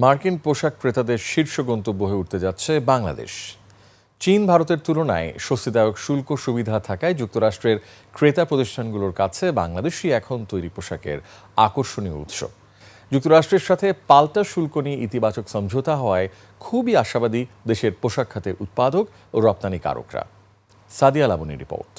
মার্কিন পোশাক ক্রেতাদের শীর্ষ গন্তব্য হয়ে উঠতে যাচ্ছে বাংলাদেশ। চীন ভারতের তুলনায় স্বস্তিদায়ক শুল্ক সুবিধা থাকায় যুক্তরাষ্ট্রের ক্রেতা প্রতিষ্ঠানগুলোর কাছে বাংলাদেশই এখন তৈরি পোশাকের আকর্ষণীয় উৎস। যুক্তরাষ্ট্রের সাথে পাল্টা শুল্ক নিয়ে ইতিবাচক সমঝোতা হওয়ায় খুবই আশাবাদী দেশের পোশাক খাতের উৎপাদক ও রপ্তানিকারকরা। সাদিয়া লাবনী রিপোর্ট।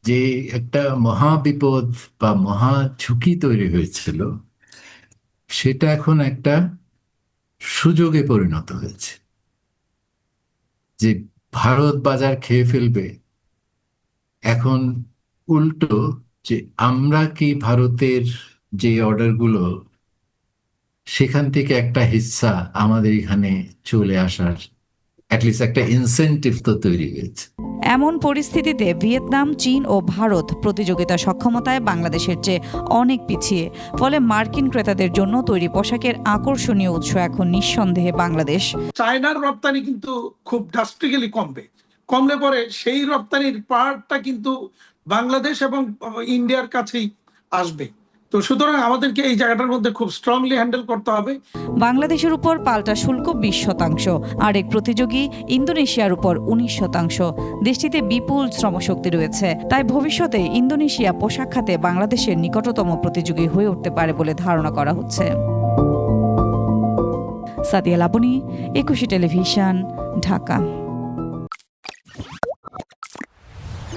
যে একটা মহা বিপদ বা মহা ঝুঁকি তৈরি হয়েছিল, সেটা এখন একটা সুযোগে পরিণত হয়েছে। যে ভারত বাজার খেয়ে ফেলবে, এখন উল্টো যে আমরা কি ভারতের যে অর্ডারগুলো, সেখান থেকে একটা হিস্সা আমাদের এখানে চলে আসার অ্যাটলিস্ট একটা ইনসেন্টিভ তো তৈরি হয়েছে। এমন পরিস্থিতিতে ভিয়েতনাম, চীন ও ভারত প্রতিযোগিতা সক্ষমতায় বাংলাদেশের চেয়ে অনেক পিছিয়ে। ফলে মার্কিন ক্রেতাদের জন্য তৈরি পোশাকের আকর্ষণীয় উৎস এখন নিঃসন্দেহে বাংলাদেশ। চায়নার রপ্তানি কিন্তু খুব ড্রাস্টিক্যালি কমলে পরে সেই রপ্তানির পার্টটা কিন্তু বাংলাদেশ এবং ইন্ডিয়ার কাছেই আসবে। তো সুতরাং আমাদেরকে এই জায়গাটার মধ্যে খুব স্ট্রংলি হ্যান্ডেল করতে হবে। বাংলাদেশের উপর পাল্টা শুল্ক 20%, আরেক প্রতিযোগী ইন্দোনেশিয়ার উপর 19%। দেশটিতে বিপুল শ্রমশক্তি রয়েছে, তাই ভবিষ্যতে ইন্দোনেশিয়া পোশাক খাতে বাংলাদেশের নিকটতম প্রতিযোগী হয়ে উঠতে পারে বলে ধারণা করা হচ্ছে। সাদিয়া লাবনী, একুশে টেলিভিশন, ঢাকা।